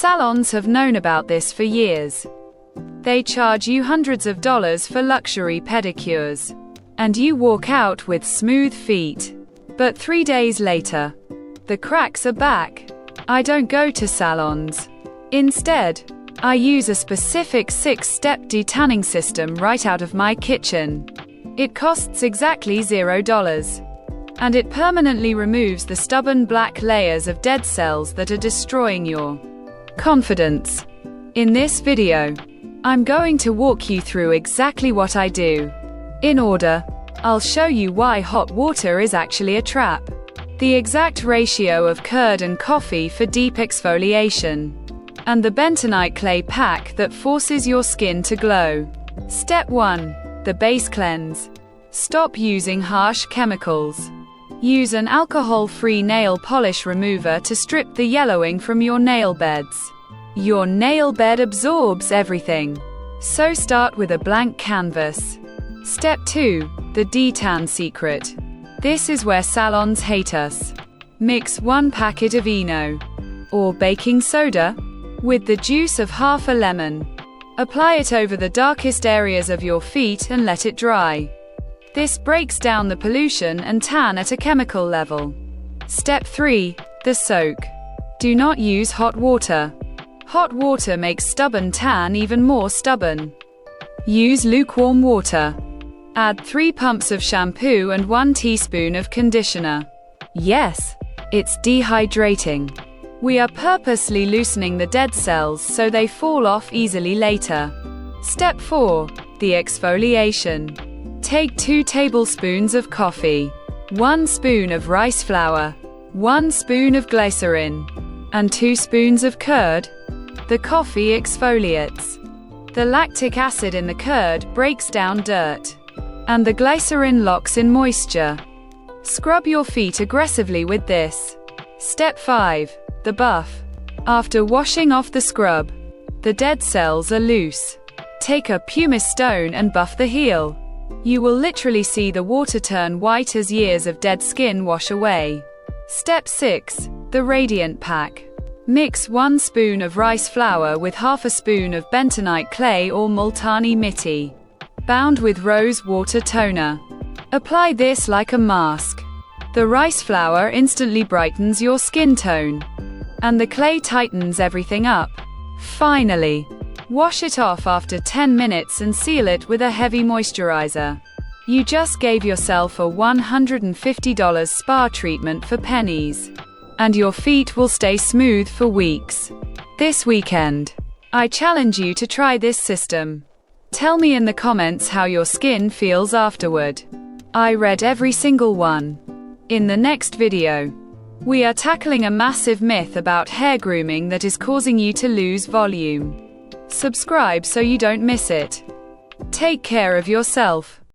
Salons have known about this for years. They charge you hundreds of dollars for luxury pedicures. And you walk out with smooth feet. But 3 days later, the cracks are back. I don't go to salons. Instead, I use a specific 6-step detanning system right out of my kitchen. It costs exactly $0. And it permanently removes the stubborn black layers of dead cells that are destroying your confidence. In this video, I'm going to walk you through exactly what I do. In order, I'll show you why hot water is actually a trap, the exact ratio of curd and coffee for deep exfoliation, and the bentonite clay pack that forces your skin to glow. Step 1. The base cleanse. Stop using harsh chemicals. Use an alcohol-free nail polish remover to strip the yellowing from your nail beds. Your nail bed absorbs everything. So start with a blank canvas. Step 2. The detan secret. This is where salons hate us. Mix 1 packet of Eno, or baking soda, with the juice of half a lemon. Apply it over the darkest areas of your feet and let it dry. This breaks down the pollution and tan at a chemical level. Step 3. The soak. Do not use hot water. Hot water makes stubborn tan even more stubborn. Use lukewarm water. Add 3 pumps of shampoo and 1 teaspoon of conditioner. Yes, it's dehydrating. We are purposely loosening the dead cells so they fall off easily later. Step 4. The exfoliation. Take 2 tablespoons of coffee, 1 spoon of rice flour, 1 spoon of glycerin, and 2 spoons of curd. The coffee exfoliates. The lactic acid in the curd breaks down dirt, and the glycerin locks in moisture. Scrub your feet aggressively with this. Step 5. The buff. After washing off the scrub, the dead cells are loose. Take a pumice stone and buff the heel. You will literally see the water turn white as years of dead skin wash away. Step 6. The radiant pack. Mix 1 spoon of rice flour with half a spoon of bentonite clay or multani mitti, bound with rose water toner. Apply this like a mask. The rice flour instantly brightens your skin tone, and the clay tightens everything up. Finally, wash it off after 10 minutes and seal it with a heavy moisturizer. You just gave yourself a $150 spa treatment for pennies. And your feet will stay smooth for weeks. This weekend, I challenge you to try this system. Tell me in the comments how your skin feels afterward. I read every single one. In the next video, we are tackling a massive myth about hair grooming that is causing you to lose volume. Subscribe so you don't miss it. Take care of yourself.